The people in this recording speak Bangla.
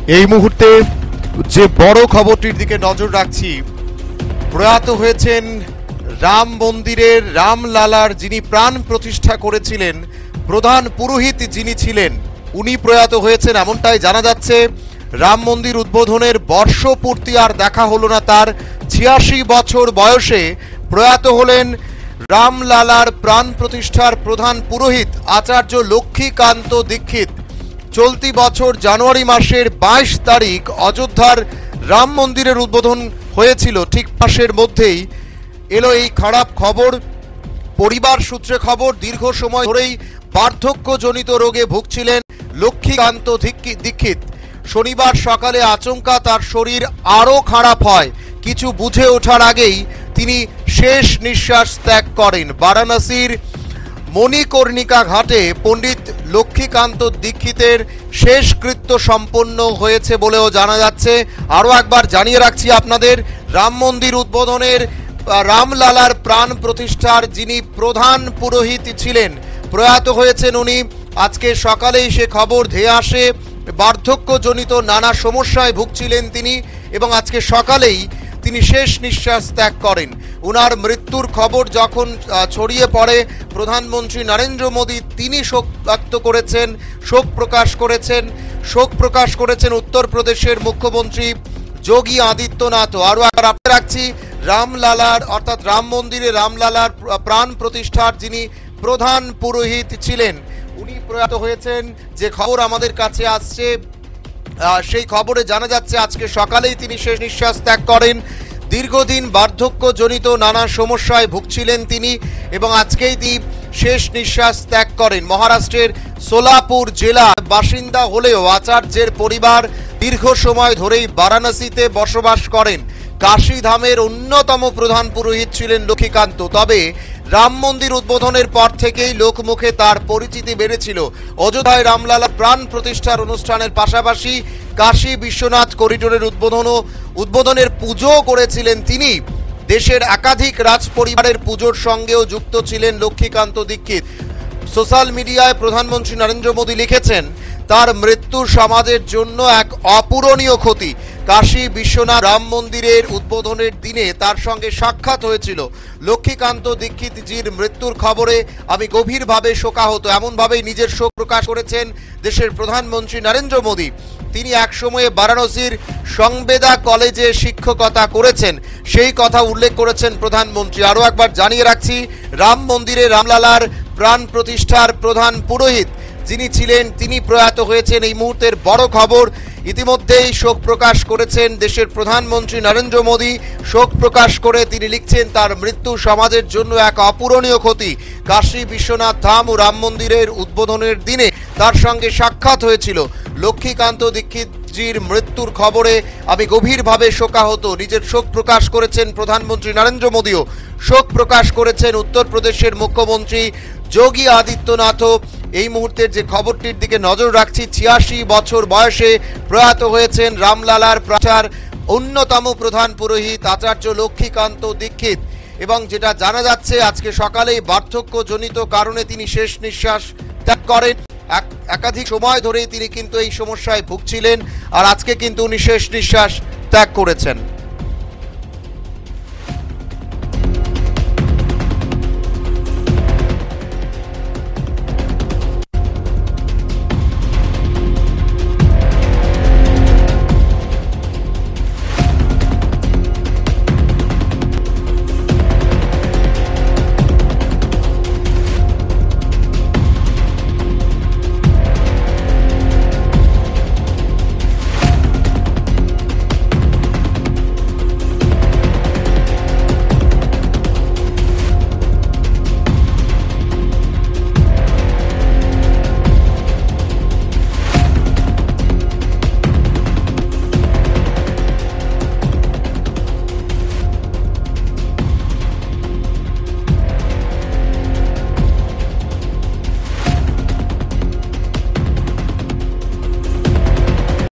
এই মুহূর্তে যে বড় খবরটির দিকে নজর রাখছি, প্রয়াত হয়েছেন রাম মন্দিরের রামলালার যিনি প্রাণ প্রতিষ্ঠা করেছিলেন, প্রধান পুরোহিত যিনি ছিলেন, উনি প্রয়াত হয়েছেন এমনটাই জানা যাচ্ছে। রাম মন্দির উদ্বোধনের বর্ষপূর্তি আর দেখা হলো না তার। ৮৬ বছর বয়সে প্রয়াত হলেন রামলালার প্রাণ প্রতিষ্ঠার প্রধান পুরোহিত আচার্য লক্ষ্মীকান্ত দীক্ষিত। চলতি বছর জানুয়ারি মাসের ২২ তারিখ অযোধ্যার রাম মন্দিরের উদ্বোধন হয়েছিল। ঠিক মাসের মধ্যেই এলো এই খারাপ খবর। পরিবার সূত্রে খবর, দীর্ঘ সময় ধরেই বার্ধক্যজনিত রোগে ভুগছিলেন লক্ষ্মীকান্ত দীক্ষিত। শনিবার সকালে আচমকা তার শরীর আরও খারাপ হয়। কিছু বুঝে ওঠার আগেই তিনি শেষ নিঃশ্বাস ত্যাগ করেন। বারাণসীর মণিকর্ণিকা ঘাটে পণ্ডিত লক্ষ্মীকান্ত দীক্ষিতের শেষকৃত্য সম্পন্ন হয়েছে বলেও জানা যাচ্ছে। আরও একবার জানিয়ে রাখছি আপনাদের, রাম মন্দির উদ্বোধনের রামলালার প্রাণ প্রতিষ্ঠার যিনি প্রধান পুরোহিত ছিলেন, প্রয়াত হয়েছেন উনি। আজকে সকালেই সে খবর ধেয়ে আসে। বার্ধক্যজনিত নানা সমস্যায় ভুগছিলেন তিনি এবং আজকে সকালেই তিনি শেষ নিঃশ্বাস ত্যাগ করেন। উনার মৃত্যুর খবর যখন ছড়িয়ে পড়ে, প্রধানমন্ত্রী নরেন্দ্র মোদী তিনি শোক ব্যক্ত করেছেন, শোক প্রকাশ করেছেন উত্তরপ্রদেশের মুখ্যমন্ত্রী যোগী আদিত্যনাথ। আরও একবার আপনাদের রাখছি, রামলালার অর্থাৎ রাম মন্দিরে রামলালার প্রাণ প্রতিষ্ঠার যিনি প্রধান পুরোহিত ছিলেন, উনি প্রয়াত হয়েছেন। যে খবর আমাদের কাছে আসছে সেই খবরে জানা যাচ্ছে আজকে সকালেই তিনি শেষ নিঃশ্বাস ত্যাগ করেন। দীর্ঘদিন বার্ধক্যজনিত নানা সমস্যায় ভুগছিলেন তিনি এবং আজকেই তিনি শেষ নিঃশ্বাস ত্যাগ করেন। মহারাষ্ট্রের সোলাপুর জেলার বাসিন্দা হলেও আচার্যের পরিবার দীর্ঘ সময় ধরেই বারাণসীতে বসবাস করেন। কাশী ধামের অন্যতম প্রধান পুরোহিত ছিলেন লক্ষ্মীকান্ত। তবে রাম মন্দির উদ্বোধনের পর থেকেই লোকমুখে তার পরিচিতি বেড়েছিল। অযোধ্যায় রামলালা প্রাণ প্রতিষ্ঠার অনুষ্ঠানের পাশাপাশি কাশী বিশ্বনাথ করিডোরের উদ্বোধনের পুজো করেছিলেন তিনি। দেশের একাধিক রাজ পরিবারের পুজোর সঙ্গেও যুক্ত ছিলেন লক্ষ্মীকান্ত দীক্ষিত। সোশ্যাল মিডিয়ায় প্রধানমন্ত্রী নরেন্দ্র মোদী লিখেছেন, তার মৃত্যু সমাজের জন্য এক অপূরণীয় ক্ষতি। কাশী বিশ্বনাথ রাম মন্দিরের উদ্বোধনের দিনে তার সঙ্গে সাক্ষাৎ হয়েছিল। লক্ষ্মীকান্ত দীক্ষিতজির মৃত্যুর খবরে আমি গভীরভাবে শোকাহত, এমনভাবেই নিজের শোক প্রকাশ করেছেন দেশের প্রধানমন্ত্রী নরেন্দ্র মোদী। তিনি একসময়ে বারাণসীর সংবেদা কলেজে শিক্ষকতা করেছেন, সেই কথা উল্লেখ করেছেন প্রধানমন্ত্রী। আরও একবার জানিয়ে রাখছি, রাম মন্দিরে রামলালার প্রাণ প্রতিষ্ঠার প্রধান পুরোহিত যিনি ছিলেন তিনি প্রয়াত হয়েছেন। এই মুহূর্তের বড় খবর, ইতিমধ্যেই শোক প্রকাশ করেছেন দেশের প্রধানমন্ত্রী নরেন্দ্র মোদী। শোক প্রকাশ করে তিনি লিখছেন, তার মৃত্যু সমাজের জন্য এক অপূরণীয় ক্ষতি। কাশী বিশ্বনাথ ধাম ও রাম মন্দিরের উদ্বোধনের দিনে তার সঙ্গে সাক্ষাৎ হয়েছিল। লক্ষ্মীকান্ত দীক্ষিতজির মৃত্যুর খবরে আমি গভীরভাবে শোকাহত। নিজের শোক প্রকাশ করেছেন প্রধানমন্ত্রী নরেন্দ্র মোদীও। শোক প্রকাশ করেছেন উত্তরপ্রদেশের মুখ্যমন্ত্রী যোগী আদিত্যনাথও। এই মুহূর্তের যে খবরটির দিকে নজর রাখছি, ৮৬ বছর বয়সে প্রয়াত হয়েছেন রামলালার প্রচার অন্যতম প্রধান পুরোহিত আচার্য লক্ষ্মীকান্ত দীক্ষিত। এবং যেটা জানা যাচ্ছে আজকে সকালেই বার্ধক্যজনিত কারণে তিনি শেষ নিঃশ্বাস ত্যাগ করেন। একাধিক সময় ধরেই তিনি কিন্তু এই সমস্যায় ভুগছিলেন আর আজকে কিন্তু উনি শেষ নিঃশ্বাস ত্যাগ করেছেন।